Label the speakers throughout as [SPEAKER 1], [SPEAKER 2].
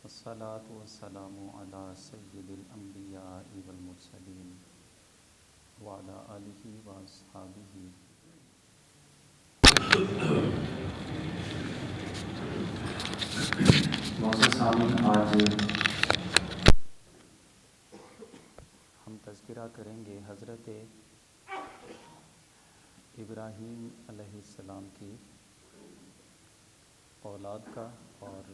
[SPEAKER 1] والصلاة والسلام على سيد الأنبياء والمرسلين وعلى آله وأصحابه.
[SPEAKER 2] معزز سامعین، آج
[SPEAKER 1] ہم تذکرہ کریں گے حضرت ابراہیم علیہ السلام کی اولاد کا، اور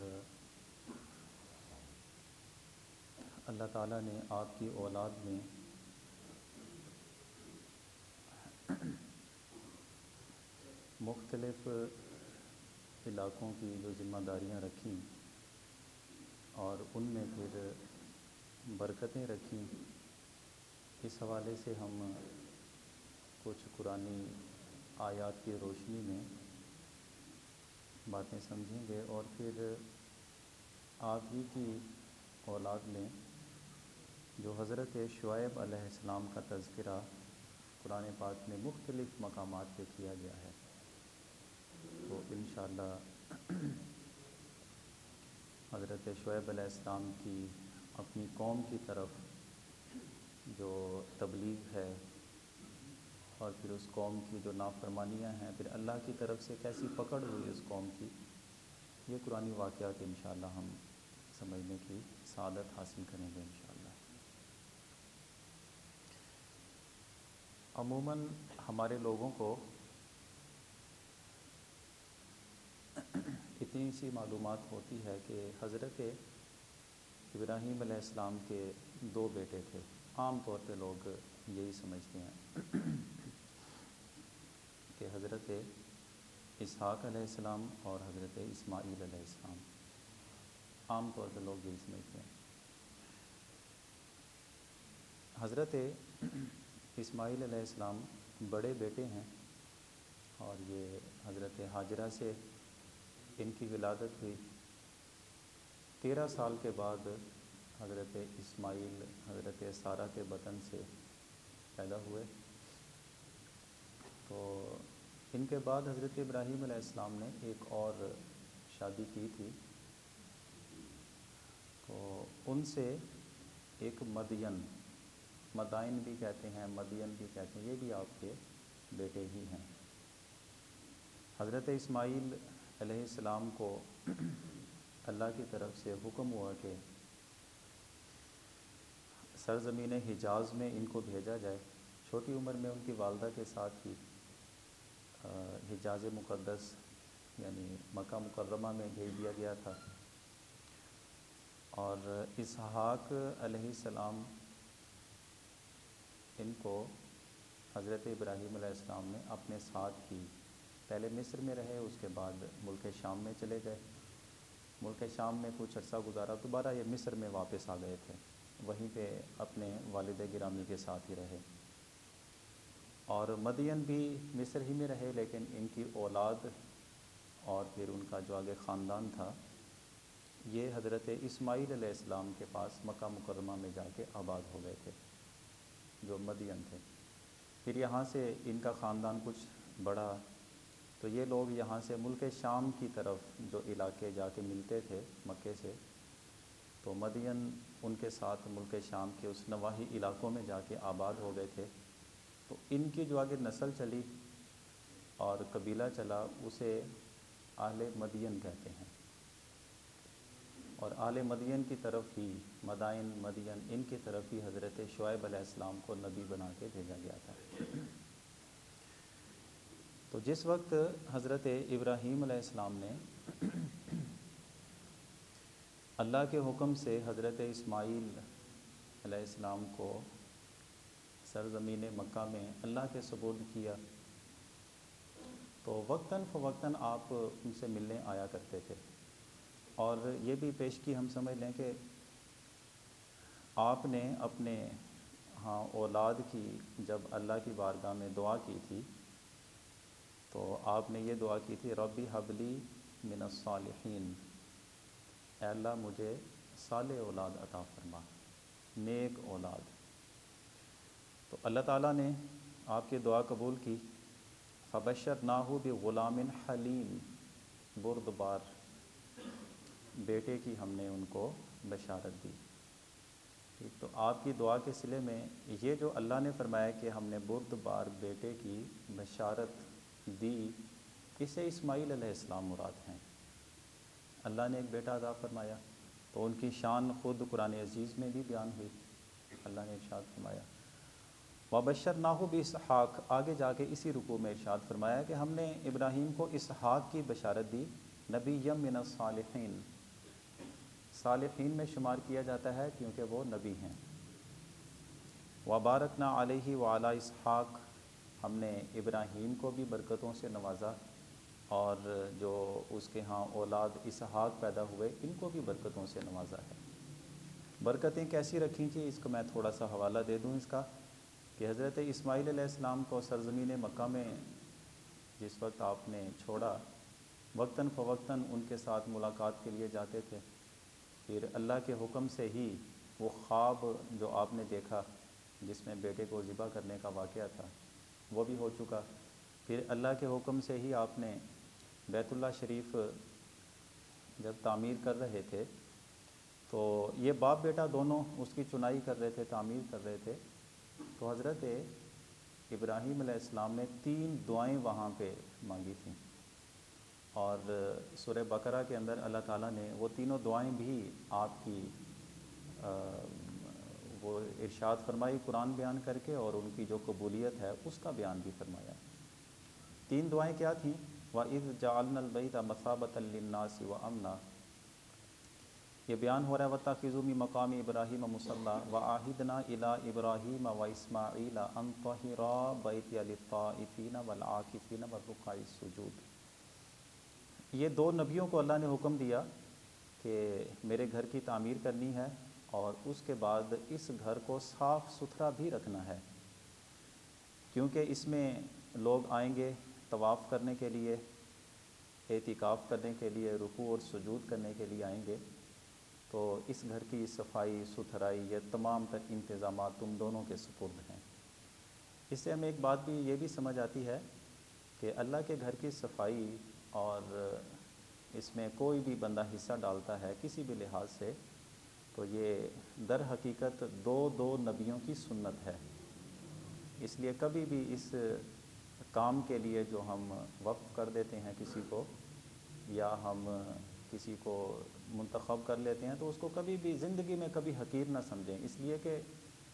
[SPEAKER 1] اللہ تعالیٰ نے آپ کی اولاد میں مختلف علاقوں کی جو ذمہ داریاں رکھیں اور ان میں پھر برکتیں رکھیں، اس حوالے سے ہم کچھ قرآنی آیات کی روشنی میں باتیں سمجھیں گے، اور پھر آپ ہی کی اولاد میں جو حضرت شعیب علیہ السلام کا تذکرہ قرآن پاک میں مختلف مقامات پہ کیا گیا ہے، تو انشاءاللہ حضرت شعیب علیہ السلام کی اپنی قوم کی طرف جو تبلیغ ہے، اور پھر اس قوم کی جو نافرمانیاں ہیں، پھر اللہ کی طرف سے کیسی پکڑ ہوئی اس قوم کی، یہ قرآنی واقعات انشاءاللہ ہم سمجھنے کی سعادت حاصل کریں گے انشاءاللہ۔ عموماً ہمارے لوگوں کو اتنی سی معلومات ہوتی ہے کہ حضرت ابراہیم علیہ السلام کے 2 بیٹے تھے، عام طور پہ لوگ یہی سمجھتے ہیں کہ حضرت اسحاق علیہ السلام اور حضرت اسماعیل علیہ السلام، عام طور پہ لوگ یہی سمجھتے ہیں۔ حضرت اسماعیل علیہ السلام بڑے بیٹے ہیں، اور یہ حضرت ہاجرہ سے ان کی ولادت ہوئی۔ 13 سال کے بعد حضرت اسماعیل حضرت سارہ کے بطن سے پیدا ہوئے، تو ان کے بعد حضرت ابراہیم علیہ السلام نے ایک اور شادی کی تھی، تو ان سے ایک مدائن بھی کہتے ہیں، مدین بھی کہتے ہیں، یہ بھی آپ کے بیٹے ہی ہیں۔ حضرت اسماعیل علیہ السلام کو اللہ کی طرف سے حکم ہوا کہ سرزمین حجاز میں ان کو بھیجا جائے۔ چھوٹی عمر میں ان کی والدہ کے ساتھ ہی حجاز مقدس یعنی مکہ مکرمہ میں بھیج دیا گیا تھا، اور اسحاق علیہ السلام ان کو حضرت ابراہیم علیہ السلام نے اپنے ساتھ ہی پہلے مصر میں رہے، اس کے بعد ملک شام میں چلے گئے، ملک شام میں کچھ عرصہ گزارا، دوبارہ یہ مصر میں واپس آ گئے تھے، وہیں پہ اپنے والد گرامی کے ساتھ ہی رہے۔ اور مدین بھی مصر ہی میں رہے، لیکن ان کی اولاد اور پھر ان کا جو آگے خاندان تھا، یہ حضرت اسماعیل علیہ السلام کے پاس مکہ مکرمہ میں جا کے آباد ہو گئے تھے، جو مدین تھے۔ پھر یہاں سے ان کا خاندان کچھ بڑھا، تو یہ لوگ یہاں سے ملک شام کی طرف جو علاقے جا کے ملتے تھے مکے سے، تو مدین ان کے ساتھ ملک شام کے اس نواحی علاقوں میں جا کے آباد ہو گئے تھے، تو ان کی جو آگے نسل چلی اور قبیلہ چلا، اسے اہل مدین کہتے ہیں، اور اہل مدین کی طرف ہی مدین ان کی طرف ہی حضرت شعیب علیہ السلام کو نبی بنا کے بھیجا گیا تھا۔ تو جس وقت حضرت ابراہیم علیہ السلام نے اللہ کے حکم سے حضرت اسماعیل علیہ السلام کو سرزمین مکہ میں اللہ کے سپرد کیا، تو وقتاً فوقتاً آپ ان سے ملنے آیا کرتے تھے، اور یہ بھی پیشگی ہم سمجھ لیں کہ آپ نے اپنے اولاد کی جب اللہ کی بارگاہ میں دعا کی تھی، تو آپ نے یہ دعا کی تھی، ربی حبلی من الصالحین، اے اللہ مجھے صالح اولاد عطا فرما، نیک اولاد۔ تو اللہ تعالیٰ نے آپ کی دعا قبول کی، فبشرناہ بغلام حلیم، بردبار، بیٹے کی ہم نے ان کو بشارت دی۔ ٹھیک، تو آپ کی دعا کے صلے میں یہ جو اللہ نے فرمایا کہ ہم نے بردبار بیٹے کی بشارت دی، اسے اسماعیل علیہ السلام مراد ہیں۔ اللہ نے ایک بیٹا عطا فرمایا، تو ان کی شان خود قرآن عزیز میں بھی بیان ہوئی۔ اللہ نے ارشاد فرمایا وَبَشَّرْنَاهُ بِإِسْحَاقَ، آگے جا کے اسی رکوع میں ارشاد فرمایا کہ ہم نے ابراہیم کو اسحاق کی بشارت دی، نبیًّا مِنَ الصالحین، صالحین میں شمار کیا جاتا ہے کیونکہ وہ نبی ہیں۔ وَبَارَكْنَا عَلَيْهِ وَعَلَى اسحاق، ہم نے ابراہیم کو بھی برکتوں سے نوازا، اور جو اس کے ہاں اولاد اسحاق پیدا ہوئے ان کو بھی برکتوں سے نوازا ہے۔ برکتیں کیسی رکھیں تھیں، اس کو میں تھوڑا سا حوالہ دے دوں اس کا، کہ حضرت اسماعیل علیہ السلام کو سرزمین مکہ میں جس وقت آپ نے چھوڑا، وقتاً فوقتاً ان کے ساتھ ملاقات کے لیے جاتے تھے۔ پھر اللہ کے حکم سے ہی وہ خواب جو آپ نے دیکھا جس میں بیٹے کو ذبح کرنے کا واقعہ تھا وہ بھی ہو چکا۔ پھر اللہ کے حکم سے ہی آپ نے بیت اللہ شریف جب تعمیر کر رہے تھے تو یہ باپ بیٹا دونوں اس کی چنائی کر رہے تھے، تعمیر کر رہے تھے، تو حضرت ابراہیم علیہ السلام نے 3 دعائیں وہاں پہ مانگی تھیں، اور سورہ بقرہ کے اندر اللہ تعالیٰ نے وہ تینوں دعائیں بھی آپ کی وہ ارشاد فرمائی قرآن بیان کر کے، اور ان کی جو قبولیت ہے اس کا بیان بھی فرمایا۔ 3 دعائیں کیا تھیں؟ وَإِذْ جَعَلْنَا الْبَيْتَ مَثَابَةً لِلنَّاسِ وَأَمْنًا، یہ بیان ہو رہا ہے وَاتَّخِذُوا مِن مَّقَامِ إِبْرَاهِيمَ مُصَلًّى وَعَهِدْنَا إِلَىٰ إِبْرَاهِيمَ وَإِسْمَاعِيلَ أَن طَهِّرَا بَيْتِيَ لِلطَّائِفِينَ وَالْعَاكِفِينَ وَالرُّكَّعِ السُّجُودِ۔ یہ 2 نبیوں کو اللہ نے حکم دیا کہ میرے گھر کی تعمیر کرنی ہے، اور اس کے بعد اس گھر کو صاف ستھرا بھی رکھنا ہے، کیونکہ اس میں لوگ آئیں گے طواف کرنے کے لیے، اعتکاف کرنے کے لیے، رکوع اور سجود کرنے کے لیے آئیں گے، تو اس گھر کی صفائی ستھرائی یہ تمام تر انتظامات تم دونوں کے سپرد ہیں۔ اس سے ہمیں ایک بات بھی یہ بھی سمجھ آتی ہے کہ اللہ کے گھر کی صفائی اور اس میں کوئی بھی بندہ حصہ ڈالتا ہے کسی بھی لحاظ سے، تو یہ در حقیقت 2 نبیوں کی سنت ہے۔ اس لیے کبھی بھی اس کام کے لیے جو ہم وقف کر دیتے ہیں کسی کو، یا ہم کسی کو منتخب کر لیتے ہیں، تو اس کو کبھی بھی زندگی میں کبھی حقیر نہ سمجھیں، اس لیے کہ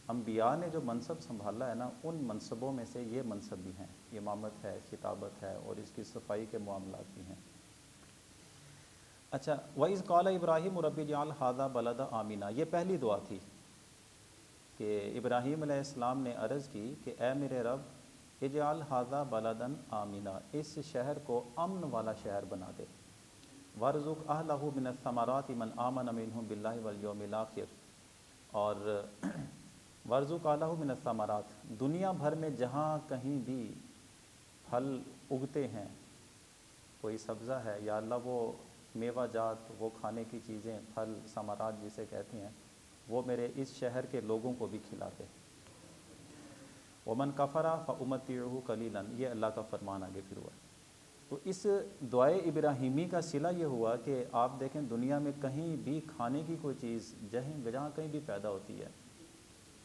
[SPEAKER 1] انبیاء نے جو منصب سنبھالا ہے نا، ان منصبوں میں سے یہ منصب بھی ہیں، امامت ہے، خطابت ہے، اور اس کی صفائی کے معاملات بھی ہیں۔ اچھا، وَإِذْ قَالَ إِبْرَاهِيمُ رَبِّ اجْعَلْ هَٰذَا بَلَدًا آمِنًا، یہ پہلی دعا تھی کہ ابراہیم علیہ السلام نے عرض کی کہ اے میرے رب اجعل هَٰذَا بَلَدًا آمِنًا، اس شہر کو امن والا شہر بنا دے، وَارْزُقْ أَهْلَهُ مِنَ الثَّمَرَاتِ مَنْ آمَنَ مِنْهُم بِاللَّهِ وَالْيَوْمِ الْآخِرِ، اور وَارْزُقْ أَهْلَهُ مِنَ الثَّمَرَاتِ، دنیا بھر میں جہاں کہیں بھی پھل اگتے ہیں، کوئی سبزہ ہے، یا اللہ وہ میوہ جات، وہ کھانے کی چیزیں، پھل ثمرات جسے کہتے ہیں، وہ میرے اس شہر کے لوگوں کو بھی کھلا دے۔ وَمَنْ كَفَرَ فَأُمَتِّعُهُ قَلِيلًا، یہ اللہ کا فرمان آگے پھر ہوا۔ تو اس دعائے ابراہیمی کا صلہ یہ ہوا کہ آپ دیکھیں دنیا میں کہیں بھی کھانے کی کوئی چیز جہاں کہیں بھی پیدا ہوتی ہے،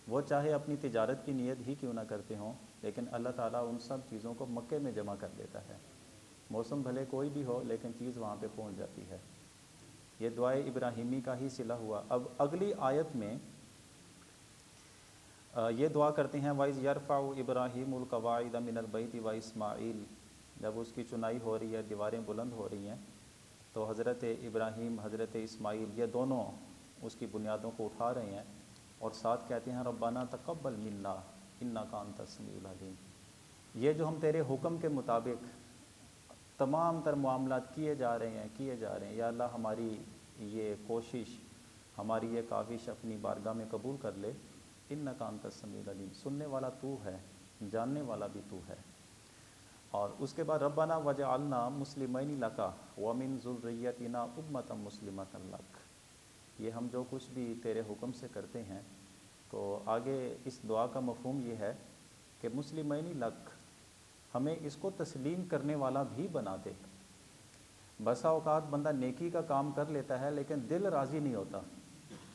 [SPEAKER 1] وہ چاہے اپنی تجارت کی نیت ہی کیوں نہ کرتے ہوں، لیکن اللہ تعالیٰ ان سب چیزوں کو مکے میں جمع کر دیتا ہے، موسم بھلے کوئی بھی ہو لیکن چیز وہاں پہ پہنچ جاتی ہے۔ یہ دعائے ابراہیمی کا ہی صلہ ہوا۔ اب اگلی آیت میں یہ دعا کرتے ہیں وَإِذْ يَرْفَعُ إِبْرَاهِيمُ الْقَوَاعِدَ مِنَ الْبَيْتِ وَإِسْمَاعِيلُ، جب اس کی چنائی ہو رہی ہے، دیواریں بلند ہو رہی ہیں، تو حضرت ابراہیم، حضرت اسماعیل، یہ دونوں اس کی بنیادوں کو اٹھا رہے ہیں، اور ساتھ کہتے ہیں ربنا تقبل منا انک انت السمیع العلیم، یہ جو ہم تیرے حکم کے مطابق تمام تر معاملات کیے جا رہے ہیں، یا اللہ ہماری یہ کوشش، ہماری یہ کاوش اپنی بارگاہ میں قبول کر لے، انک انت السمیع العلیم، سننے والا تو ہے، جاننے والا بھی تو ہے۔ اور اس کے بعد ربنا وجعلنا مسلمین لک ومن ذریتنا امۃ مسلمۃ لک، یہ ہم جو کچھ بھی تیرے حکم سے کرتے ہیں، تو آگے اس دعا کا مفہوم یہ ہے کہ مسلمین لک، ہمیں اس کو تسلیم کرنے والا بھی بنا دے، بسا اوقات بندہ نیکی کا کام کر لیتا ہے لیکن دل راضی نہیں ہوتا،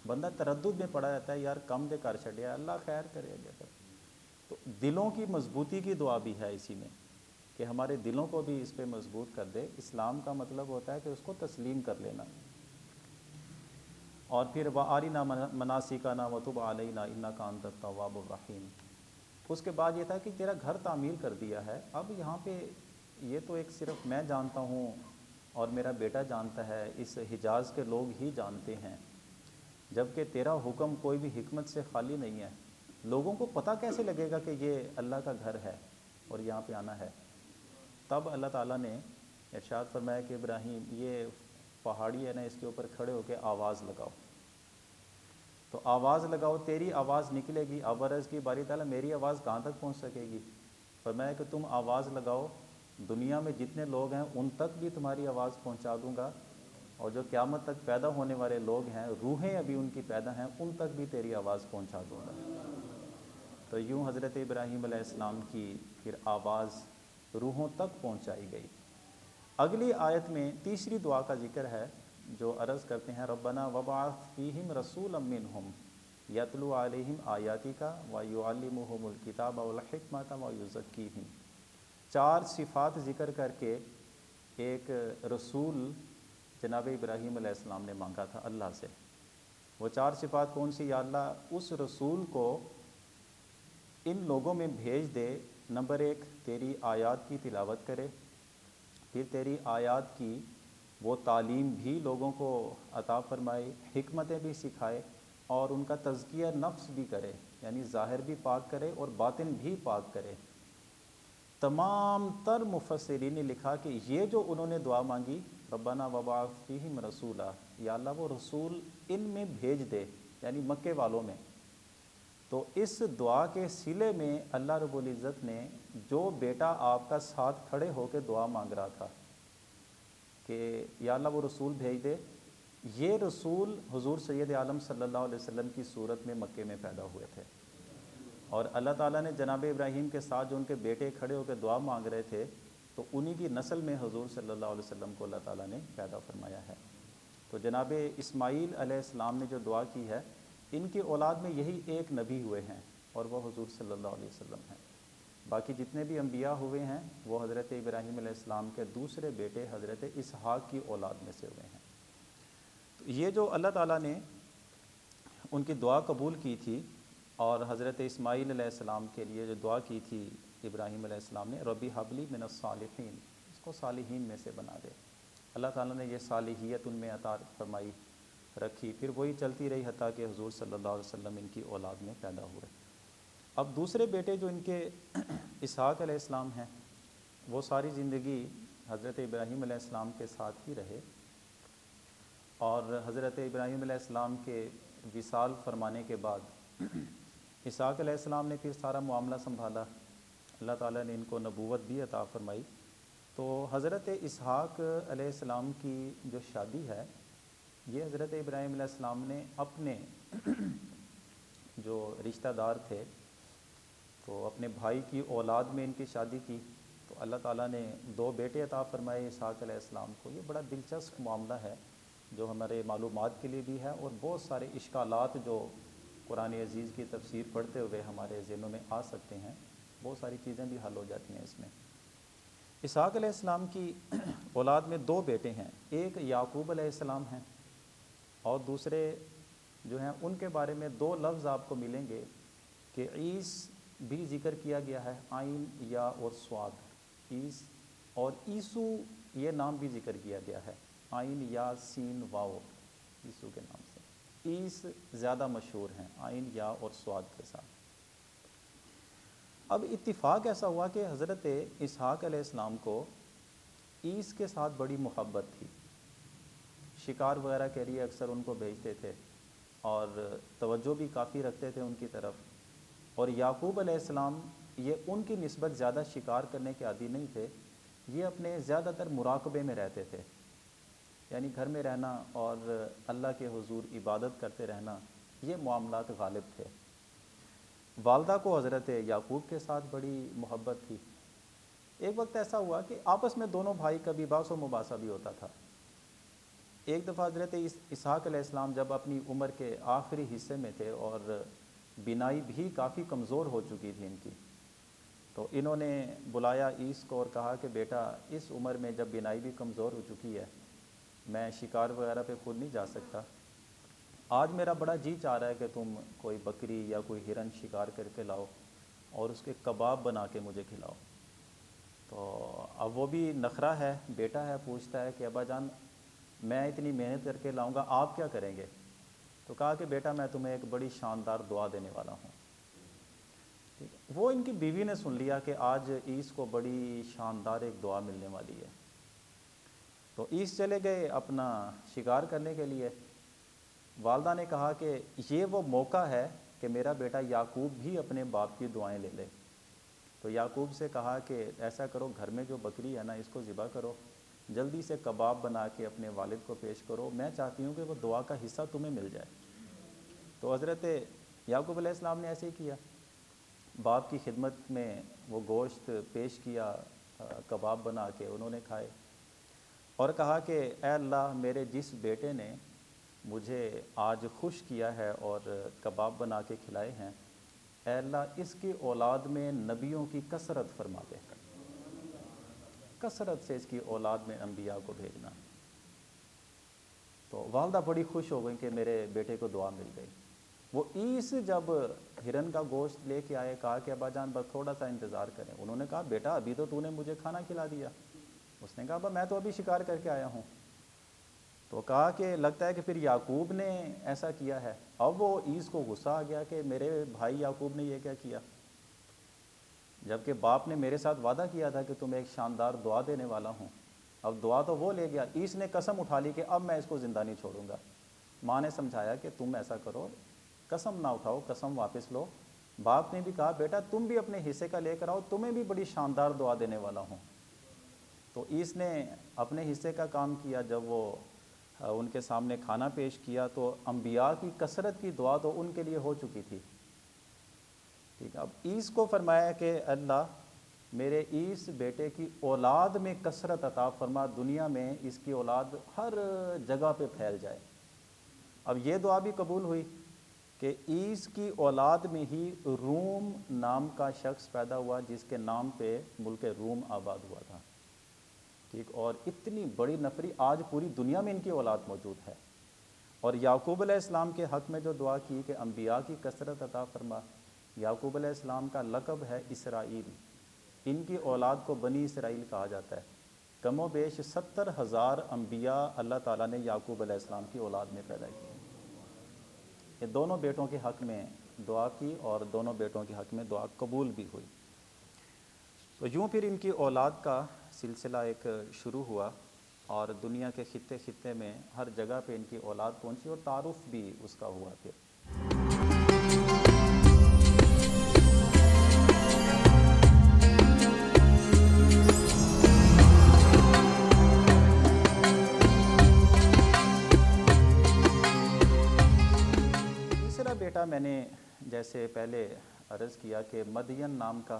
[SPEAKER 1] بندہ تردد میں پڑا رہتا ہے، یار کم دے کر چھڑیا، اللہ خیر کرے گا پھر۔ تو دلوں کی مضبوطی کی دعا بھی ہے اسی میں، کہ ہمارے دلوں کو بھی اس پہ مضبوط کر دے۔ اسلام کا مطلب ہوتا ہے کہ اس کو تسلیم کر لینا۔ اور پھر وَأَرِنَا مَنَاسِكَنَا وَتُبْ عَلَيْنَا إِنَّكَ أَنْتَ التَّوَّابُ الرَّحِيمُ۔ اس کے بعد یہ تھا کہ تیرا گھر تعمیر کر دیا ہے، اب یہاں پہ یہ تو ایک صرف میں جانتا ہوں اور میرا بیٹا جانتا ہے، اس حجاز کے لوگ ہی جانتے ہیں، جبکہ تیرا حکم کوئی بھی حکمت سے خالی نہیں ہے۔ لوگوں کو پتہ کیسے لگے گا کہ یہ اللہ کا گھر ہے اور یہاں پہ آنا ہے؟ تب اللہ تعالیٰ نے ارشاد فرمایا کہ ابراہیم یہ پہاڑی ہے نا، اس کے اوپر کھڑے ہو کے آواز لگاؤ۔ تو آواز لگاؤ، تیری آواز نکلے گی۔ اب عرض کی باری تعالیٰ میری آواز کہاں تک پہنچ سکے گی؟ فرمایا کہ تم آواز لگاؤ، دنیا میں جتنے لوگ ہیں ان تک بھی تمہاری آواز پہنچا دوں گا، اور جو قیامت تک پیدا ہونے والے لوگ ہیں، روحیں ابھی ان کی پیدا ہیں، ان تک بھی تیری آواز پہنچا دوں گا۔ تو یوں حضرت ابراہیم علیہ السلام کی پھر آواز روحوں تک پہنچائی گئی۔ اگلی آیت میں تیسری دعا کا ذکر ہے جو عرض کرتے ہیں ربنا وبعث فیہم رسولا منہم یتلو علیہم آیاتک ویعلمہم الکتاب والحکمۃ ویزکیہم۔ 4 صفات ذکر کر کے ایک رسول جناب ابراہیم علیہ السلام نے مانگا تھا اللہ سے۔ وہ 4 صفات کون سی؟ یا اللہ اس رسول کو ان لوگوں میں بھیج دے، نمبر 1 تیری آیات کی تلاوت کرے، پھر تیری آیات کی وہ تعلیم بھی لوگوں کو عطا فرمائے، حکمتیں بھی سکھائے، اور ان کا تزکیہ نفس بھی کرے، یعنی ظاہر بھی پاک کرے اور باطن بھی پاک کرے۔ تمام تر مفسرین نے لکھا کہ یہ جو انہوں نے دعا مانگی ربنا وبعث فیہم رسولا، یا اللہ وہ رسول ان میں بھیج دے، یعنی مکے والوں میں۔ تو اس دعا کے صلے میں اللہ رب العزت نے جو بیٹا آپ کا ساتھ کھڑے ہو کے دعا مانگ رہا تھا کہ یا اللہ وہ رسول بھیج دے، یہ رسول حضور سید عالم صلی اللہ علیہ وسلم کی صورت میں مکے میں پیدا ہوئے تھے، اور اللہ تعالیٰ نے جناب ابراہیم کے ساتھ جو ان کے بیٹے کھڑے ہو کے دعا مانگ رہے تھے، تو انہی کی نسل میں حضور صلی اللہ علیہ وسلم کو اللہ تعالیٰ نے پیدا فرمایا ہے۔ تو جناب اسماعیل علیہ السلام نے جو دعا کی ہے، ان کی اولاد میں یہی ایک نبی ہوئے ہیں اور وہ حضور صلی اللہ علیہ وسلم ہیں۔ باقی جتنے بھی انبیاء ہوئے ہیں وہ حضرت ابراہیم علیہ السلام کے دوسرے بیٹے حضرت اسحاق کی اولاد میں سے ہوئے ہیں۔ تو یہ جو اللہ تعالیٰ نے ان کی دعا قبول کی تھی، اور حضرت اسماعیل علیہ السلام کے لیے جو دعا کی تھی ابراہیم علیہ السلام نے، ربی حبلی من الصالحین، اس کو صالحین میں سے بنا دے، اللہ تعالیٰ نے یہ صالحیت ان میں عطا فرمائی رکھی، پھر وہی چلتی رہی حتیٰ کہ حضور صلی اللہ علیہ وسلم ان کی اولاد میں پیدا ہوئے۔ اب دوسرے بیٹے جو ان کے اسحاق علیہ السلام ہیں، وہ ساری زندگی حضرت ابراہیم علیہ السلام کے ساتھ ہی رہے، اور حضرت ابراہیم علیہ السلام کے وصال فرمانے کے بعد اسحاق علیہ السلام نے پھر سارا معاملہ سنبھالا، اللہ تعالیٰ نے ان کو نبوت بھی عطا فرمائی۔ تو حضرت اسحاق علیہ السلام کی جو شادی ہے، یہ حضرت ابراہیم علیہ السلام نے اپنے جو رشتہ دار تھے، تو اپنے بھائی کی اولاد میں ان کی شادی کی، تو اللہ تعالیٰ نے 2 بیٹے عطا فرمائے اسحاق علیہ السلام کو۔ یہ بڑا دلچسپ معاملہ ہے جو ہمارے معلومات کے لیے بھی ہے، اور بہت سارے اشکالات جو قرآن عزیز کی تفسیر پڑھتے ہوئے ہمارے ذہنوں میں آ سکتے ہیں، بہت ساری چیزیں بھی حل ہو جاتی ہیں اس میں۔ اسحاق علیہ السلام کی اولاد میں 2 بیٹے ہیں، ایک یعقوب علیہ السلام ہیں، اور دوسرے جو ہیں ان کے بارے میں 2 لفظ آپ کو ملیں گے کہ عیس بھی ذکر کیا گیا ہے، عین یا اور صاد، عیس، اور عیسو یہ نام بھی ذکر کیا گیا ہے، عین یا سین واو، عیسو کے نام سے۔ عیس زیادہ مشہور ہیں عین یا اور صاد کے ساتھ۔ اب اتفاق ایسا ہوا کہ حضرت اسحاق علیہ السلام کو عیس کے ساتھ بڑی محبت تھی، شکار وغیرہ کے لیے اکثر ان کو بھیجتے تھے، اور توجہ بھی کافی رکھتے تھے ان کی طرف۔ اور یعقوب علیہ السلام یہ ان کی نسبت زیادہ شکار کرنے کے عادی نہیں تھے، یہ اپنے زیادہ تر مراقبے میں رہتے تھے، یعنی گھر میں رہنا اور اللہ کے حضور عبادت کرتے رہنا، یہ معاملات غالب تھے۔ والدہ کو حضرت یعقوب کے ساتھ بڑی محبت تھی، ایک وقت ایسا ہوا کہ آپس میں دونوں بھائی کبھی بحث و مباحثہ بھی ہوتا تھا۔ ایک دفعہ حضرت اسحاق علیہ السلام جب اپنی عمر کے آخری حصے میں تھے اور بینائی بھی کافی کمزور ہو چکی تھی ان کی، تو انہوں نے بلایا عیس کو اور کہا کہ بیٹا اس عمر میں جب بینائی بھی کمزور ہو چکی ہے، میں شکار وغیرہ پہ خود نہیں جا سکتا، آج میرا بڑا جی چاہ رہا ہے کہ تم کوئی بکری یا کوئی ہرن شکار کر کے لاؤ اور اس کے کباب بنا کے مجھے کھلاؤ۔ تو اب وہ بھی نخرہ ہے، بیٹا ہے، پوچھتا ہے کہ ابا جان میں اتنی محنت کر کے لاؤں گا، آپ کیا کریں گے؟ تو کہا کہ بیٹا میں تمہیں ایک بڑی شاندار دعا دینے والا ہوں۔ وہ ان کی بیوی نے سن لیا کہ آج عیس کو بڑی شاندار ایک دعا ملنے والی ہے، تو عیس چلے گئے اپنا شکار کرنے کے لیے۔ والدہ نے کہا کہ یہ وہ موقع ہے کہ میرا بیٹا یعقوب بھی اپنے باپ کی دعائیں لے لے۔ تو یعقوب سے کہا کہ ایسا کرو، گھر میں جو بکری ہے نا اس کو ذبح کرو، جلدی سے کباب بنا کے اپنے والد کو پیش کرو، میں چاہتی ہوں کہ وہ دعا کا حصہ تمہیں مل جائے۔ تو حضرت یعقوب علیہ السلام نے ایسے ہی کیا، باپ کی خدمت میں وہ گوشت پیش کیا، کباب بنا کے انہوں نے کھائے اور کہا کہ اے اللہ میرے جس بیٹے نے مجھے آج خوش کیا ہے اور کباب بنا کے کھلائے ہیں، اے اللہ اس کی اولاد میں نبیوں کی کثرت فرما دے، کثرت سے اس کی اولاد میں انبیاء کو بھیجنا۔ تو والدہ بڑی خوش ہو گئی کہ میرے بیٹے کو دعا مل گئی۔ وہ عیس جب ہرن کا گوشت لے کے آئے، کہا کہ ابا جان بس تھوڑا سا انتظار کریں۔ انہوں نے کہا بیٹا ابھی تو نے مجھے کھانا کھلا دیا۔ اس نے کہا ابا میں تو ابھی شکار کر کے آیا ہوں۔ تو کہا کہ لگتا ہے کہ پھر یعقوب نے ایسا کیا ہے۔ اب وہ عیس کو غصہ آ گیا کہ میرے بھائی یعقوب نے یہ کیا کیا، جبکہ باپ نے میرے ساتھ وعدہ کیا تھا کہ تمہیں ایک شاندار دعا دینے والا ہوں، اب دعا تو وہ لے گیا۔ عیس نے قسم اٹھا لی کہ اب میں اس کو زندہ نہیں چھوڑوں گا۔ ماں نے سمجھایا کہ تم ایسا کرو، قسم نہ اٹھاؤ، قسم واپس لو۔ باپ نے بھی کہا بیٹا تم بھی اپنے حصے کا لے کر آؤ، تمہیں بھی بڑی شاندار دعا دینے والا ہوں۔ تو عیس نے اپنے حصے کا کام کیا۔ جب وہ ان کے سامنے کھانا پیش کیا تو انبیاء کی کثرت کی دعا تو ان کے لیے ہو چکی تھی۔ ٹھیک ہے، اب عیس کو فرمایا کہ اللہ میرے عیس بیٹے کی اولاد میں کثرت عطا فرما، دنیا میں اس کی اولاد ہر جگہ پہ پھیل جائے۔ اب یہ دعا بھی قبول ہوئی کہ عیس کی اولاد میں ہی روم نام کا شخص پیدا ہوا جس کے نام پہ ملک روم آباد ہوا تھا۔ ٹھیک، اور اتنی بڑی نفری آج پوری دنیا میں ان کی اولاد موجود ہے۔ اور یعقوب علیہ السلام کے حق میں جو دعا کی کہ انبیاء کی کثرت عطا فرما، یعقوب علیہ السلام کا لقب ہے اسرائیل، ان کی اولاد کو بنی اسرائیل کہا جاتا ہے۔ کم و بیش 70,000 انبیاء اللہ تعالیٰ نے یعقوب علیہ السلام کی اولاد میں پیدا کیے۔ یہ دونوں بیٹوں کے حق میں دعا کی اور دونوں بیٹوں کے حق میں دعا قبول بھی ہوئی۔ تو یوں پھر ان کی اولاد کا سلسلہ ایک شروع ہوا اور دنیا کے خطے خطے میں ہر جگہ پہ ان کی اولاد پہنچی اور تعارف بھی اس کا ہوا پھر۔ تیسرا بیٹا میں نے جیسے پہلے عرض کیا کہ مدین نام کا،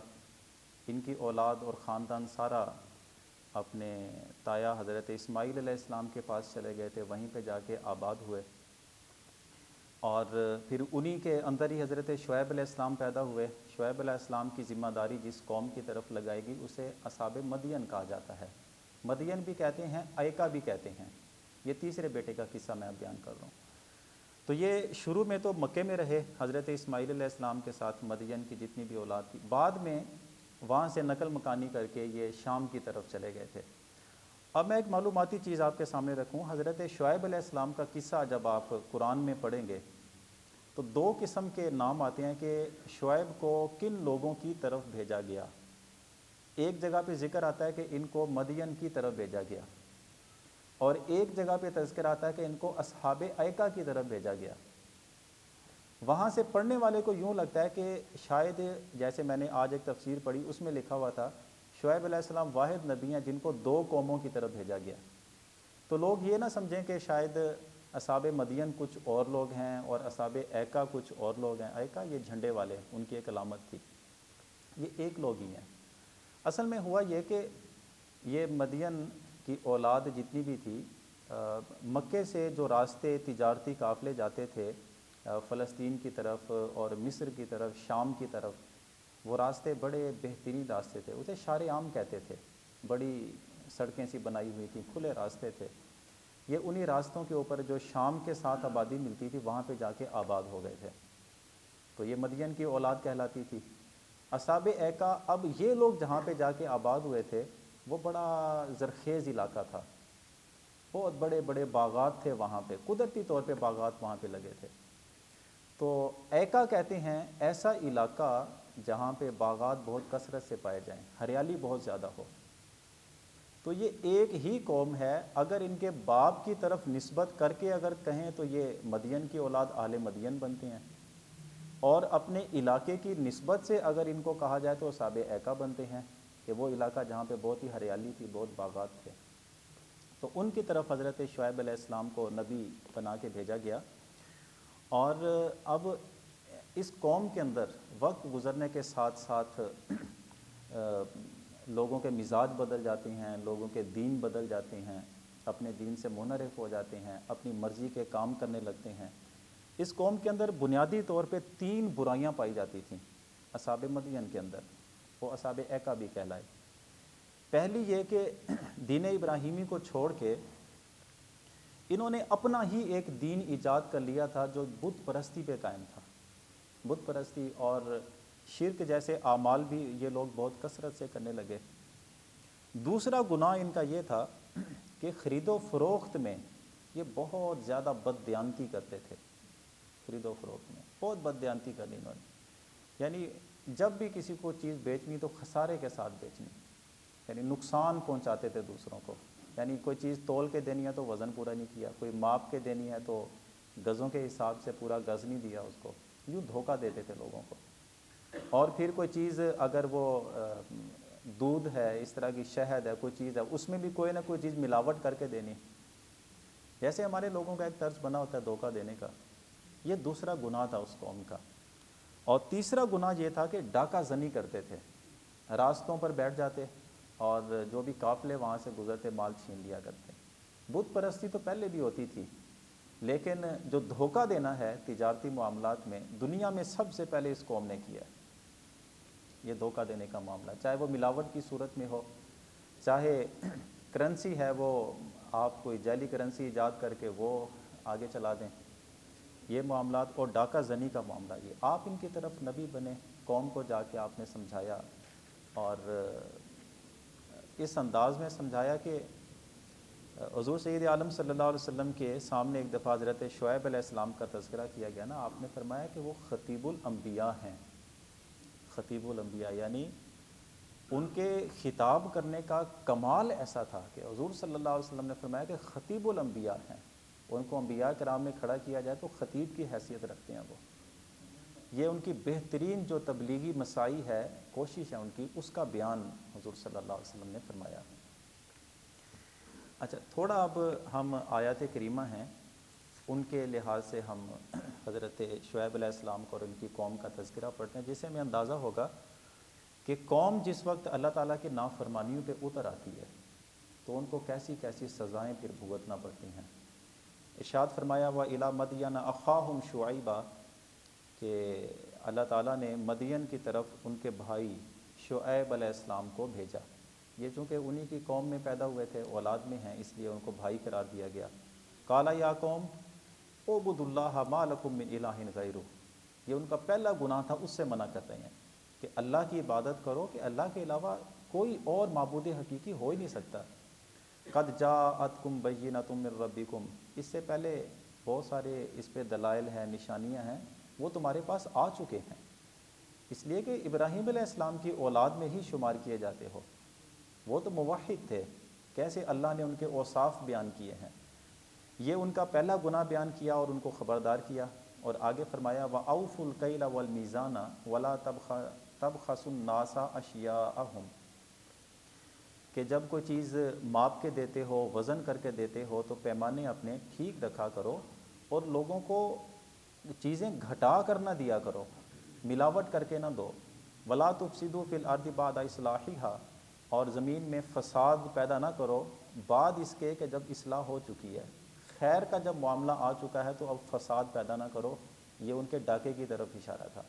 [SPEAKER 1] ان کی اولاد اور خاندان سارا اپنے تایا حضرت اسماعیل علیہ السلام کے پاس چلے گئے تھے، وہیں پہ جا کے آباد ہوئے۔ اور پھر انہی کے اندر ہی حضرت شعیب علیہ السلام پیدا ہوئے۔ شعیب علیہ السلام کی ذمہ داری جس قوم کی طرف لگائی گئی اسے اصحاب مدین کہا جاتا ہے۔ مدین بھی کہتے ہیں، ایکا بھی کہتے ہیں۔ یہ تیسرے بیٹے کا قصہ میں بیان کر رہا ہوں۔ تو یہ شروع میں تو مکے میں رہے حضرت اسماعیل علیہ السلام کے ساتھ، مدین کی جتنی بھی اولاد تھی، بعد میں وہاں سے نقل مکانی کر کے یہ شام کی طرف چلے گئے تھے۔ اب میں ایک معلوماتی چیز آپ کے سامنے رکھوں، حضرت شعیب علیہ السلام کا قصہ جب آپ قرآن میں پڑھیں گے تو 2 قسم کے نام آتے ہیں کہ شعیب کو کن لوگوں کی طرف بھیجا گیا۔ ایک جگہ پہ ذکر آتا ہے کہ ان کو مدین کی طرف بھیجا گیا، اور ایک جگہ پہ تذکر آتا ہے کہ ان کو اصحاب ایکا کی طرف بھیجا گیا۔ وہاں سے پڑھنے والے کو یوں لگتا ہے کہ شاید جیسے میں نے آج ایک تفسیر پڑھی اس میں لکھا ہوا تھا شعیب علیہ السلام واحد نبی ہیں جن کو 2 قوموں کی طرف بھیجا گیا۔ تو لوگ یہ نہ سمجھیں کہ شاید اصحاب مدین کچھ اور لوگ ہیں اور اصحاب ایکا کچھ اور لوگ ہیں۔ ایکا یہ جھنڈے والے، ان کی ایک علامت تھی، یہ ایک لوگ ہی ہیں۔ اصل میں ہوا یہ کہ یہ مدین کی اولاد جتنی بھی تھی، مکے سے جو راستے تجارتی قافلے جاتے تھے فلسطین کی طرف اور مصر کی طرف، شام کی طرف، وہ راستے بڑے بہترین راستے تھے، اسے شار عام کہتے تھے، بڑی سڑکیں سی بنائی ہوئی تھیں، کھلے راستے تھے۔ یہ انہی راستوں کے اوپر جو شام کے ساتھ آبادی ملتی تھی وہاں پہ جا کے آباد ہو گئے تھے، تو یہ مدین کی اولاد کہلاتی تھی۔ اصحاب ایکا، اب یہ لوگ جہاں پہ جا کے آباد ہوئے تھے وہ بڑا زرخیز علاقہ تھا، بہت بڑے بڑے باغات تھے وہاں پہ، قدرتی طور پہ باغات وہاں پہ لگے تھے۔ تو ایکا کہتے ہیں ایسا علاقہ جہاں پہ باغات بہت کثرت سے پائے جائیں، ہریالی بہت زیادہ ہو۔ تو یہ ایک ہی قوم ہے، اگر ان کے باپ کی طرف نسبت کر کے اگر کہیں تو یہ مدین کی اولاد اہل مدین بنتے ہیں، اور اپنے علاقے کی نسبت سے اگر ان کو کہا جائے تو اصحاب ایکا بنتے ہیں، کہ وہ علاقہ جہاں پہ بہت ہی ہریالی تھی، بہت باغات تھے۔ تو ان کی طرف حضرت شعیب علیہ السلام کو نبی بنا کے بھیجا گیا، اور اب اس قوم کے اندر وقت گزرنے کے ساتھ ساتھ لوگوں کے مزاج بدل جاتے ہیں، لوگوں کے دین بدل جاتے ہیں، اپنے دین سے منحرف ہو جاتے ہیں، اپنی مرضی کے کام کرنے لگتے ہیں۔ اس قوم کے اندر بنیادی طور پہ 3 برائیاں پائی جاتی تھیں اصحاب مدین کے اندر، وہ اصحاب ایکا بھی کہلائے۔ پہلی یہ کہ دین ابراہیمی کو چھوڑ کے انہوں نے اپنا ہی ایک دین ایجاد کر لیا تھا جو بت پرستی پہ قائم تھا، بت پرستی اور شرک جیسے اعمال بھی یہ لوگ بہت کثرت سے کرنے لگے۔ دوسرا گناہ ان کا یہ تھا کہ خرید و فروخت میں یہ بہت زیادہ بددیانتی کرتے تھے، خرید و فروخت میں بہت بددیانتی کرنی انہوں نے، یعنی جب بھی کسی کو چیز بیچنی تو خسارے کے ساتھ بیچنی، یعنی نقصان پہنچاتے تھے دوسروں کو، یعنی کوئی چیز تول کے دینی ہے تو وزن پورا نہیں کیا، کوئی ماپ کے دینی ہے تو گزوں کے حساب سے پورا گز نہیں دیا اس کو، یوں دھوکہ دیتے تھے لوگوں کو۔ اور پھر کوئی چیز اگر وہ دودھ ہے، اس طرح کی شہد ہے، کوئی چیز ہے، اس میں بھی کوئی نہ کوئی چیز ملاوٹ کر کے دینی، جیسے ہمارے لوگوں کا ایک طرز بنا ہوتا ہے دھوکہ دینے کا۔ یہ دوسرا گناہ تھا اس قوم کا۔ اور تیسرا گناہ یہ تھا کہ ڈاکہ زنی کرتے تھے، راستوں پر بیٹھ جاتے اور جو بھی قافلے وہاں سے گزرتے مال چھین لیا کرتے۔ بت پرستی تو پہلے بھی ہوتی تھی، لیکن جو دھوکہ دینا ہے تجارتی معاملات میں، دنیا میں سب سے پہلے اس قوم نے کیا ہے یہ دھوکہ دینے کا معاملہ، چاہے وہ ملاوٹ کی صورت میں ہو، چاہے کرنسی ہے وہ آپ کوئی جعلی کرنسی ایجاد کر کے وہ آگے چلا دیں، یہ معاملات، اور ڈاکہ زنی کا معاملہ۔ یہ آپ ان کی طرف نبی بنے، قوم کو جا کے آپ نے سمجھایا، اور اس انداز میں سمجھایا کہ حضور سید عالم صلی اللہ علیہ وسلم کے سامنے ایک دفعہ حضرت شعیب علیہ السلام کا تذکرہ کیا گیا نا، آپ نے فرمایا کہ وہ خطیب الانبیاء ہیں، خطیب الانبیاء، یعنی ان کے خطاب کرنے کا کمال ایسا تھا کہ حضور صلی اللہ علیہ وسلم نے فرمایا کہ خطیب الانبیاء ہیں، ان کو انبیاء کرام میں کھڑا کیا جائے تو خطیب کی حیثیت رکھتے ہیں وہ۔ یہ ان کی بہترین جو تبلیغی مساعی ہے، کوشش ہے ان کی، اس کا بیان حضور صلی اللہ علیہ وسلم نے فرمایا۔ اچھا، تھوڑا اب ہم آیات کریمہ ہیں ان کے لحاظ سے ہم حضرت شعیب علیہ السلام کو اور ان کی قوم کا تذکرہ پڑھتے ہیں، جس سے ہمیں اندازہ ہوگا کہ قوم جس وقت اللہ تعالیٰ کی نافرمانیوں پہ اتر آتی ہے تو ان کو کیسی کیسی سزائیں پھر بھگتنا پڑتی ہیں۔ ارشاد فرمایا وَإِلَىٰ مَدْيَنَ أَخَاهُمْ شُعَيْبًا، کہ اللہ تعالیٰ نے مدین کی طرف ان کے بھائی شعیب علیہ السلام کو بھیجا۔ یہ چونکہ انہی کی قوم میں پیدا ہوئے تھے، اولاد میں ہیں، اس لیے ان کو بھائی قرار دیا گیا۔ قَالَ يَا قَوْمِ اعْبُدُوا اللَّهَ مَا لَكُم مِّنْ إِلَٰهٍ غَيْرُهُ، یہ ان کا پہلا گناہ تھا، اس سے منع کر رہے ہیں کہ اللہ کی عبادت کرو، کہ اللہ کے علاوہ کوئی اور معبود حقیقی ہو ہی نہیں سکتا۔ قَدْ جَاءَتْكُمْ بَيِّنَةٌ مِّن رَّبِّكُمْ، اس سے پہلے بہت سارے اس پہ دلائل ہیں، نشانیاں ہیں، وہ تمہارے پاس آ چکے ہیں، اس لیے کہ ابراہیم علیہ السلام کی اولاد میں ہی شمار کیے جاتے ہو، وہ تو موحد تھے، کیسے اللہ نے ان کے اوصاف بیان کیے ہیں۔ یہ ان کا پہلا گناہ بیان کیا اور ان کو خبردار کیا، اور آگے فرمایا وَأَوْفُوا الْكَيْلَ وَالْمِيزَانَ وَلَا تَبْخَسُوا النَّاسَ أَشْيَاءَهُمْ، کہ جب کوئی چیز ماپ کے دیتے ہو، وزن کر کے دیتے ہو تو پیمانے اپنے ٹھیک رکھا کرو، اور لوگوں کو چیزیں گھٹا کر نہ دیا کرو، ملاوٹ کر کے نہ دو۔ وَلَا تُفْسِدُوا فِي الْأَرْضِ بَعْدَ إِصْلَاحِهَا، اور زمین میں فساد پیدا نہ کرو بعد اس کے کہ جب اصلاح ہو چکی ہے. خیر کا جب معاملہ آ چکا ہے تو اب فساد پیدا نہ کرو. یہ ان کے ڈاکے کی طرف اشارہ تھا.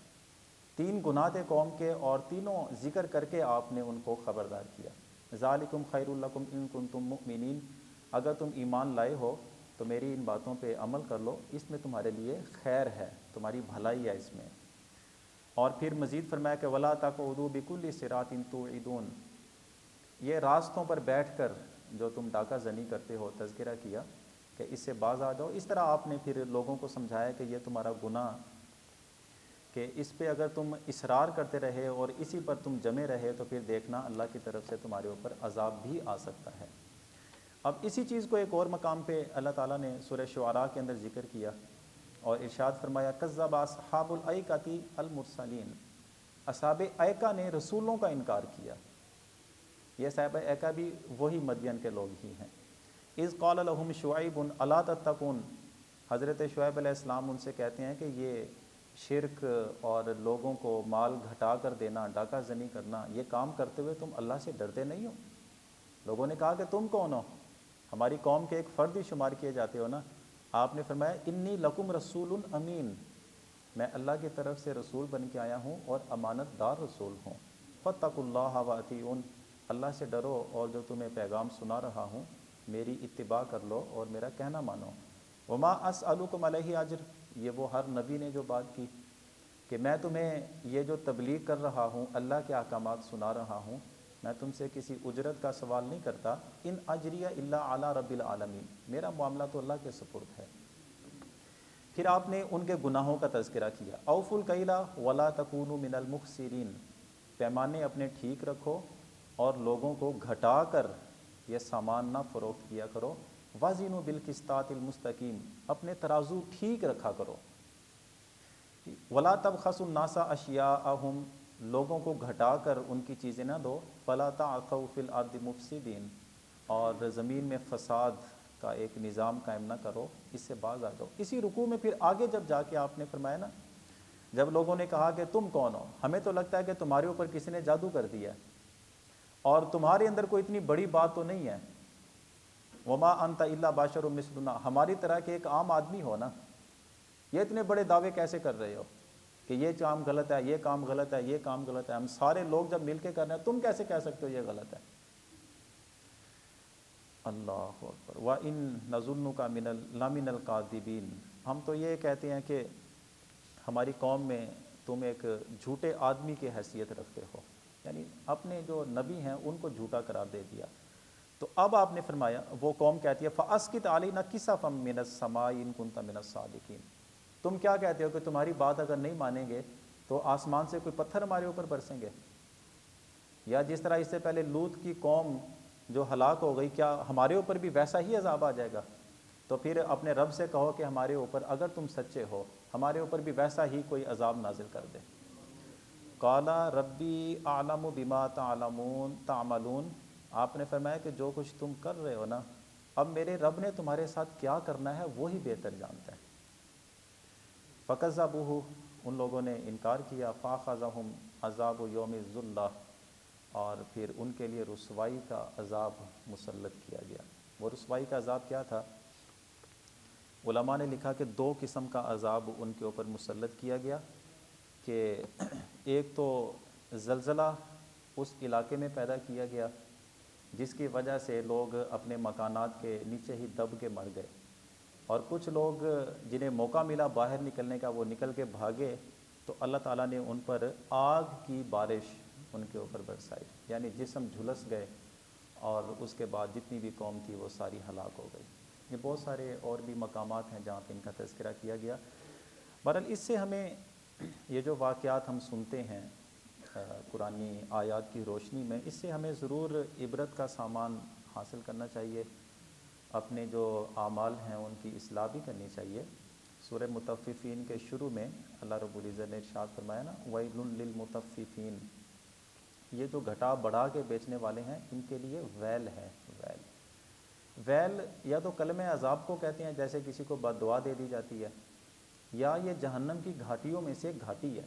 [SPEAKER 1] 3 گناہ تھے قوم کے اور تینوں ذکر کر کے آپ نے ان کو خبردار کیا. ذالکم خیر لکم ان کنتم مؤمنین, اگر تم ایمان لائے ہو تو میری ان باتوں پہ عمل کر لو, اس میں تمہارے لیے خیر ہے, تمہاری بھلائی ہے اس میں. اور پھر مزید فرمایا کہ ولا تقعدوا بکل صراط توعدون, یہ راستوں پر بیٹھ کر جو تم ڈاکہ زنی کرتے ہو, تذکرہ کیا کہ اس سے باز آ جاؤ. اس طرح آپ نے پھر لوگوں کو سمجھایا کہ یہ تمہارا گناہ, کہ اس پہ اگر تم اصرار کرتے رہے اور اسی پر تم جمے رہے تو پھر دیکھنا اللہ کی طرف سے تمہارے اوپر عذاب بھی آ سکتا ہے. اب اسی چیز کو ایک اور مقام پہ اللہ تعالیٰ نے سورہ شعراء کے اندر ذکر کیا اور ارشاد فرمایا کذب اصحاب الایکۃ المرسلین, اصحاب ایکہ نے رسولوں کا انکار کیا. یہ صاحب ایکہ بھی وہی مدین کے لوگ ہی ہیں. اذ قال لهم شعیب الا تتقون, حضرت شعیب علیہ السلام ان سے کہتے ہیں کہ یہ شرک اور لوگوں کو مال گھٹا کر دینا, ڈاکہ زنی کرنا, یہ کام کرتے ہوئے تم اللہ سے ڈرتے نہیں ہو؟ لوگوں نے کہا کہ تم کون ہو؟ ہماری قوم کے ایک فرد ہی شمار کیے جاتے ہو نا. آپ نے فرمایا انی لکم رسول امین, میں اللہ کی طرف سے رسول بن کے آیا ہوں اور امانت دار رسول ہوں. فاتقوا اللہ واطیعون, اللہ سے ڈرو اور جو تمہیں پیغام سنا رہا ہوں میری اتباع کر لو اور میرا کہنا مانو. وما اسألکم علیہ اجر, یہ وہ ہر نبی نے جو بات کی کہ میں تمہیں یہ جو تبلیغ کر رہا ہوں, اللہ کے احکامات سنا رہا ہوں, میں تم سے کسی اجرت کا سوال نہیں کرتا. ان اجریہ الا علی رب العالمین, میرا معاملہ تو اللہ کے سپرد ہے. پھر آپ نے ان کے گناہوں کا تذکرہ کیا. اوفوا الکیل ولا تکونوا من المخسرین, پیمانے اپنے ٹھیک رکھو اور لوگوں کو گھٹا کر یہ سامان نہ فروخت کیا کرو. وزنوا بالقسطاس المستقیم, اپنے ترازو ٹھیک رکھا کرو. ولا تبخسوا الناس اشیاءهم, لوگوں کو گھٹا کر ان کی چیزیں نہ دو. فلا تعثوا فی الارض مفسدین, اور زمین میں فساد کا ایک نظام قائم نہ کرو, اس سے باز آ جاؤ. اسی رکوع میں پھر آگے جب جا کے آپ نے فرمایا نا, جب لوگوں نے کہا کہ تم کون ہو, ہمیں تو لگتا ہے کہ تمہارے اوپر کسی نے جادو کر دیا اور تمہارے اندر کوئی اتنی بڑی بات تو نہیں ہے. وما انت الا بشر مثلنا, ہماری طرح کے ایک عام آدمی ہو نا, یہ اتنے بڑے دعوے کیسے کر رہے ہو کہ یہ کام غلط ہے, یہ کام غلط ہے, یہ کام غلط ہے. ہم سارے لوگ جب مل کے کر رہے ہیں, تم کیسے کہہ سکتے ہو یہ غلط ہے؟ اللہ اکبر. وَإِن نَظُنُّكَ لَمِنَ الْكَاذِبِينَ, ہم تو یہ کہتے ہیں کہ ہماری قوم میں تم ایک جھوٹے آدمی کی حیثیت رکھتے ہو, یعنی اپنے جو نبی ہیں ان کو جھوٹا قرار دے دیا. تو اب آپ نے فرمایا, وہ قوم کہتی ہے فَأَسْقِطْ عَلَيْنَا كِسَفًا مِّنَ السَّمَاءِ إِن كُنتَ مِنَ الصَّادِقِينَ, تم کیا کہتے ہو کہ تمہاری بات اگر نہیں مانیں گے تو آسمان سے کوئی پتھر ہمارے اوپر برسیں گے؟ یا جس طرح اس سے پہلے لوط کی قوم جو ہلاک ہو گئی, کیا ہمارے اوپر بھی ویسا ہی عذاب آ جائے گا؟ تو پھر اپنے رب سے کہو کہ ہمارے اوپر اگر تم سچے ہو ہمارے اوپر بھی ویسا ہی کوئی عذاب نازل کر دے. قال ربی اعلم بما تعملون, آپ نے فرمایا کہ جو کچھ تم کر رہے ہو نا, اب میرے رب نے تمہارے ساتھ کیا کرنا ہے وہی بہتر جانتا ہے. فکذبوہ, ان لوگوں نے انکار کیا. فاخذہم عذاب یوم الذلہ, اور پھر ان کے لیے رسوائی کا عذاب مسلط کیا گیا. وہ رسوائی کا عذاب کیا تھا؟ علماء نے لکھا کہ 2 قسم کا عذاب ان کے اوپر مسلط کیا گیا. کہ ایک تو زلزلہ اس علاقے میں پیدا کیا گیا جس کی وجہ سے لوگ اپنے مکانات کے نیچے ہی دب کے مر گئے, اور کچھ لوگ جنہیں موقع ملا باہر نکلنے کا وہ نکل کے بھاگے, تو اللہ تعالیٰ نے ان پر آگ کی بارش ان کے اوپر برسائی, یعنی جسم جھلس گئے اور اس کے بعد جتنی بھی قوم تھی وہ ساری ہلاک ہو گئی. یہ بہت سارے اور بھی مقامات ہیں جہاں پہ ان کا تذکرہ کیا گیا. بہرحال اس سے ہمیں یہ جو واقعات ہم سنتے ہیں قرآنی آیات کی روشنی میں, اس سے ہمیں ضرور عبرت کا سامان حاصل کرنا چاہیے. اپنے جو اعمال ہیں ان کی اصلاح بھی کرنی چاہیے. سورہ مطففین کے شروع میں اللہ رب العزت نے ارشاد فرمایا نا, وَيْلٌ لِّلْمُطَفِّفِينَ, یہ جو گھٹا بڑھا کے بیچنے والے ہیں ان کے لیے ویل ہے. ویل یا تو کلمہ عذاب کو کہتے ہیں, جیسے کسی کو بد دعا دے دی جاتی ہے, یا یہ جہنم کی گھاٹیوں میں سے ایک گھاٹی ہے.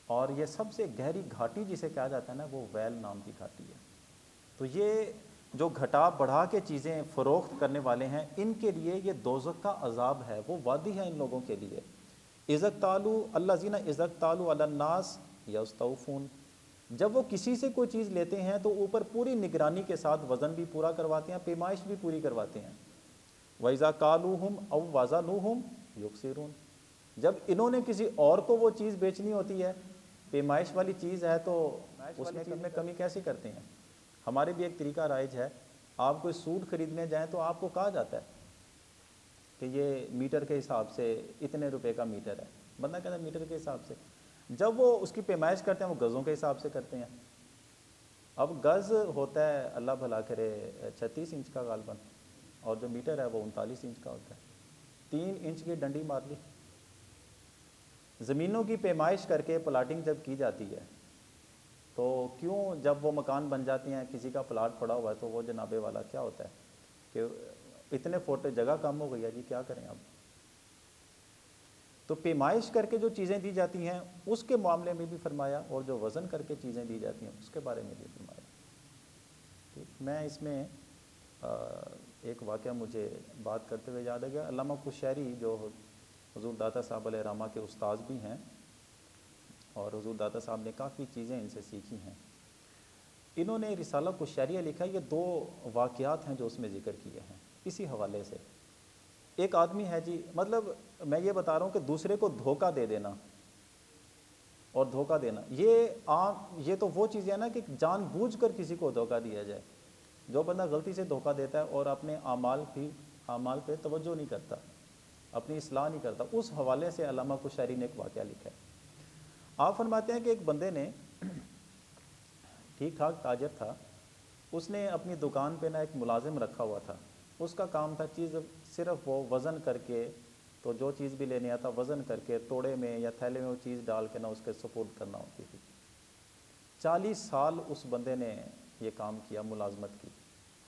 [SPEAKER 1] اور یہ سب سے گہری گھاٹی جسے کہا جاتا ہے نا، وہ ویل نام کی گھاٹی ہے۔ تو یہ جو گھٹا بڑھا کے چیزیں فروخت کرنے والے ہیں، ان کے لیے یہ دوزخ کا عذاب ہے، وہ وادی ہے ان لوگوں کے لیے۔ اذا تالو الذین اذا تالو علی الناس یستوفون، جب وہ کسی سے کوئی چیز لیتے ہیں تو اوپر پوری نگرانی کے ساتھ وزن بھی پورا کرواتے ہیں، پیمائش بھی پوری کرواتے ہیں۔ وَإِذَا كَالُوهُمْ أَوْ وَزَنُوهُمْ يُخْسِرُونَ، جب انہوں نے کسی اور کو وہ چیز بیچنی ہوتی ہے، پیمائش والی چیز ہے، تو اس میں کمی کیسے کرتے ہیں؟ ہمارے بھی ایک طریقہ رائج ہے، آپ کوئی سوٹ خریدنے جائیں تو آپ کو کہا جاتا ہے کہ یہ میٹر کے حساب سے اتنے روپے کا میٹر ہے، بندہ کہتا ہے میٹر کے حساب سے، جب وہ اس کی پیمائش کرتے ہیں وہ گزوں کے حساب سے کرتے ہیں۔ اب گز ہوتا ہے اللہ بھلا کرے 36 انچ کا غالباً، اور جو میٹر ہے وہ 39 انچ کا ہوتا ہے، 3 انچ کی ڈنڈی مار لی۔ زمینوں کی پیمائش کر کے پلاٹنگ جب کی جاتی ہے تو کیوں جب وہ مکان بن جاتے ہیں، کسی کا پلاٹ پڑا ہوا ہے تو وہ جنابے والا کیا ہوتا ہے کہ اتنے فٹ جگہ کم ہو گئی ہے جی، کیا کریں اب؟ تو پیمائش کر کے جو چیزیں دی جاتی ہیں اس کے معاملے میں بھی فرمایا، اور جو وزن کر کے چیزیں دی جاتی ہیں اس کے بارے میں بھی فرمایا۔ ٹھیک، میں اس میں ایک واقعہ مجھے بات کرتے ہوئے یاد آ گیا، علامہ قشیری جو حضور داتا صاحب علیہ رحمہ کے استاد بھی ہیں، اور حضور داتا صاحب نے کافی چیزیں ان سے سیکھی ہیں، انہوں نے رسالہ قشیریہ لکھا، یہ 2 واقعات ہیں جو اس میں ذکر کیے ہیں اسی حوالے سے۔ ایک آدمی ہے جی، مطلب میں یہ بتا رہا ہوں کہ دوسرے کو دھوکہ دے دینا اور دھوکہ دینا، یہ تو وہ چیزیں ہیں نا کہ جان بوجھ کر کسی کو دھوکہ دیا جائے۔ جو بندہ غلطی سے دھوکہ دیتا ہے اور اپنے اعمال پہ توجہ نہیں کرتا، اپنی اصلاح نہیں کرتا، اس حوالے سے علامہ قشیری نے ایک واقعہ لکھا ہے۔ آپ فرماتے ہیں کہ ایک بندے نے ٹھیک ٹھاک تاجر تھا، اس نے اپنی دکان پہ نا ایک ملازم رکھا ہوا تھا، اس کا کام تھا چیز صرف وہ وزن کر کے، تو جو چیز بھی لینے آتا وزن کر کے توڑے میں یا تھیلے میں وہ چیز ڈال کے نا اس کے سپورٹ کرنا ہوتی تھی۔ 40 سال اس بندے نے یہ کام کیا، ملازمت کی،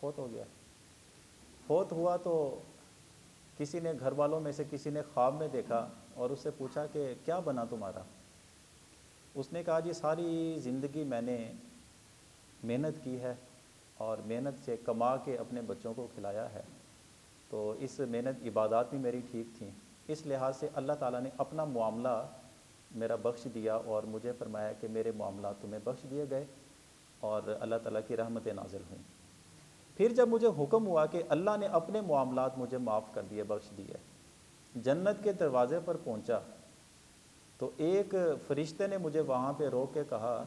[SPEAKER 1] فوت ہو گیا۔ فوت ہوا تو کسی نے گھر والوں میں سے کسی نے خواب میں دیکھا اور اس سے پوچھا کہ کیا بنا تمہارا؟ اس نے کہا جی ساری زندگی میں نے محنت کی ہے اور محنت سے کما کے اپنے بچوں کو کھلایا ہے، تو اس محنت عبادات بھی میری ٹھیک تھیں، اس لحاظ سے اللہ تعالیٰ نے اپنا معاملہ میرا بخش دیا اور مجھے فرمایا کہ میرے معاملات تمہیں بخش دیے گئے اور اللہ تعالیٰ کی رحمتیں نازل ہوئیں۔ پھر جب مجھے حکم ہوا کہ اللہ نے اپنے معاملات مجھے معاف کر دیے، بخش دیے، جنت کے دروازے پر پہنچا تو ایک فرشتے نے مجھے وہاں پہ روک کے کہا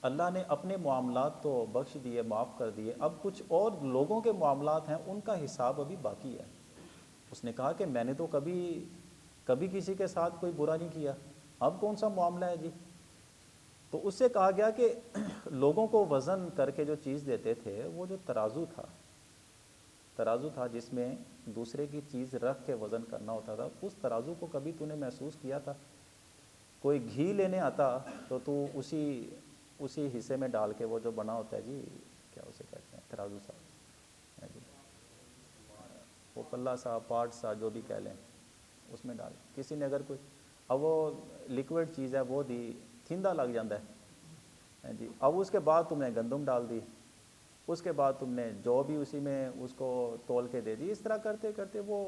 [SPEAKER 1] اللہ نے اپنے معاملات تو بخش دیے، معاف کر دیے، اب کچھ اور لوگوں کے معاملات ہیں ان کا حساب ابھی باقی ہے۔ اس نے کہا کہ میں نے تو کبھی کسی کے ساتھ کوئی برا نہیں کیا، اب کون سا معاملہ ہے جی؟ تو اس سے کہا گیا کہ لوگوں کو وزن کر کے جو چیز دیتے تھے وہ جو ترازو تھا جس میں دوسرے کی چیز رکھ کے وزن کرنا ہوتا تھا، اس ترازو کو کبھی تو نے محسوس کیا تھا؟ کوئی گھی لینے آتا تو اسی حصے میں ڈال کے وہ جو بنا ہوتا ہے جی، کیا اسے کہتے ہیں، ترازو سا، وہ پلہ سا، پاٹ سا، جو بھی کہہ لیں، اس میں ڈال کسی نے اگر کوئی، اب وہ لیکوڈ چیز ہے وہ دی، تھیندا لگ جاتا ہے جی، اب اس کے بعد تم نے گندم ڈال دی، اس کے بعد تم نے جو بھی اسی میں اس کو تول کے دے دی، اس طرح کرتے کرتے وہ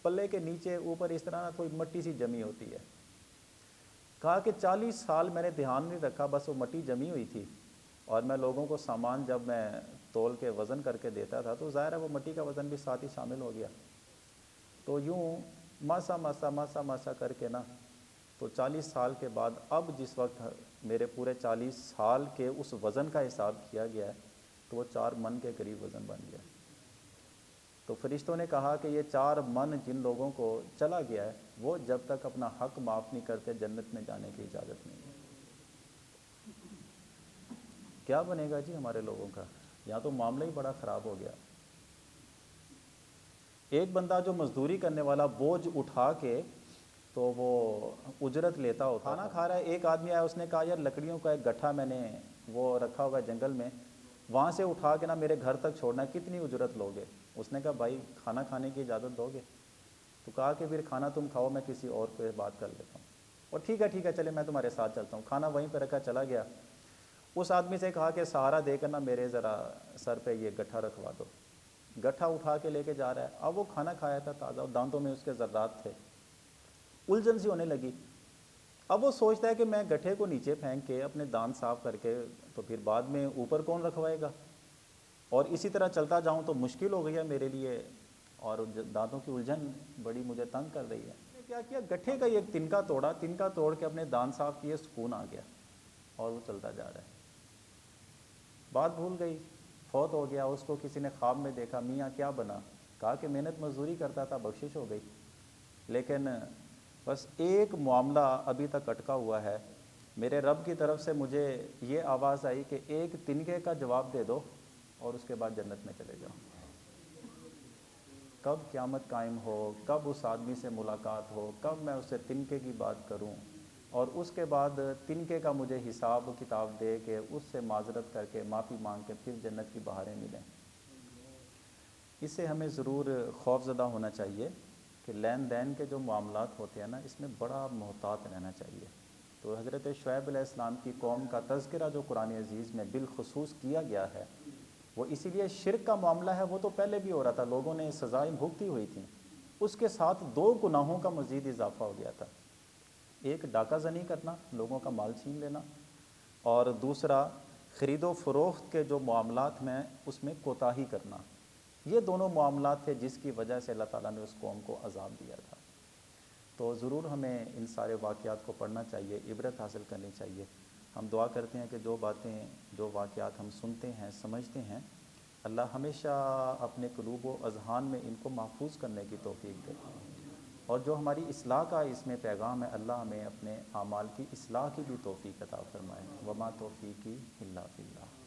[SPEAKER 1] پلے کے نیچے اوپر اس طرح تھوڑی مٹی سی جمی ہوتی ہے۔ کہا کہ 40 سال میں نے دھیان نہیں رکھا، بس وہ مٹی جمی ہوئی تھی، اور میں لوگوں کو سامان جب میں تول کے وزن کر کے دیتا تھا تو ظاہر ہے وہ مٹی کا وزن بھی ساتھ ہی شامل ہو گیا، تو یوں ماسا کر کے نا، تو 40 سال کے بعد اب جس وقت میرے پورے 40 سال کے اس وزن کا حساب کیا گیا ہے تو وہ 4 من کے قریب وزن بن گیا۔ تو فرشتوں نے کہا کہ یہ 4 من جن لوگوں کو چلا گیا ہے وہ جب تک اپنا حق معاف نہیں کرتے جنت میں جانے کی اجازت نہیں ہے۔ کیا بنے گا جی ہمارے لوگوں کا؟ یہاں تو معاملہ ہی بڑا خراب ہو گیا۔ ایک بندہ جو مزدوری کرنے والا بوجھ اٹھا کے تو وہ اجرت لیتا ہوتا، کھانا کھا رہا ہے، ایک آدمی آیا، اس نے کہا یار لکڑیوں کا ایک گٹھا میں نے وہ رکھا ہوا ہے جنگل میں، وہاں سے اٹھا کے نا میرے گھر تک چھوڑنا ہے، کتنی اجرت لوگے؟ اس نے کہا بھائی کھانا کھانے کی اجازت دو گے؟ تو کہا کہ پھر کھانا تم کھاؤ، میں کسی اور پہ بات کر لیتا ہوں۔ اور ٹھیک ہے چلے میں تمہارے ساتھ چلتا ہوں. کھانا وہیں پہ رکھا چلا گیا. اس آدمی سے کہا کہ سہارا دے کر نا میرے ذرا سر پہ یہ گٹھا رکھوا دو. گٹھا اٹھا کے لے کے جا رہا ہے. اب وہ کھانا کھایا تھا تازہ, دانتوں میں اس کے ذرات تھے, الجھن سی ہونے لگی. اب وہ سوچتا ہے کہ میں گٹھے کو نیچے پھینک کے اپنے دانت صاف کر کے تو پھر بعد میں اوپر کون رکھوائے گا, اور اسی طرح چلتا جاؤں تو مشکل ہو گئی ہے میرے لیے, اور دانتوں کی الجھن بڑی مجھے تنگ کر رہی ہے. کیا کیا, گٹھے کا ایک تنکا توڑا, تنکا توڑ کے اپنے دانت صاف کیے, سکون آ گیا اور وہ چلتا جا رہا ہے. بات بھول گئی, فوت ہو گیا. اس کو کسی نے خواب میں دیکھا, میاں کیا بنا؟ کہا کہ محنت مزدوری کرتا تھا, بخشش ہو گئی. لیکن بس ایک معاملہ ابھی تک اٹکا ہوا ہے. میرے رب کی طرف سے مجھے یہ آواز آئی کہ ایک تنکے کا جواب دے دو اور اس کے بعد جنت میں چلے جاؤ. کب قیامت قائم ہو, کب اس آدمی سے ملاقات ہو, کب میں اس سے تنکے کی بات کروں, اور اس کے بعد تنکے کا مجھے حساب و کتاب دے کے اس سے معذرت کر کے معافی مانگ کے پھر جنت کی بہاریں ملیں. اس سے ہمیں ضرور خوف زدہ ہونا چاہیے کہ لین دین کے جو معاملات ہوتے ہیں نا, اس میں بڑا محتاط رہنا چاہیے. تو حضرت شعیب علیہ السلام کی قوم کا تذکرہ جو قرآن عزیز میں بالخصوص کیا گیا ہے, وہ اسی لیے شرک کا معاملہ ہے. وہ تو پہلے بھی ہو رہا تھا, لوگوں نے سزائیں بھگتی ہوئی تھیں. اس کے ساتھ 2 گناہوں کا مزید اضافہ ہو گیا تھا. ایک ڈاکہ زنی کرنا, لوگوں کا مال چھین لینا, اور دوسرا خرید و فروخت کے جو معاملات میں اس میں کوتاہی کرنا. یہ دونوں معاملات تھے جس کی وجہ سے اللہ تعالیٰ نے اس قوم کو عذاب دیا تھا. تو ضرور ہمیں ان سارے واقعات کو پڑھنا چاہیے, عبرت حاصل کرنی چاہیے. ہم دعا کرتے ہیں کہ جو باتیں, جو واقعات ہم سنتے ہیں, سمجھتے ہیں, اللہ ہمیشہ اپنے قلوب و اذہان میں ان کو محفوظ کرنے کی توفیق دے. اور جو ہماری اصلاح کا اس میں پیغام ہے, اللہ ہمیں اپنے اعمال کی اصلاح کی بھی توفیق عطا فرمائے. وما توفیقی الا باللہ.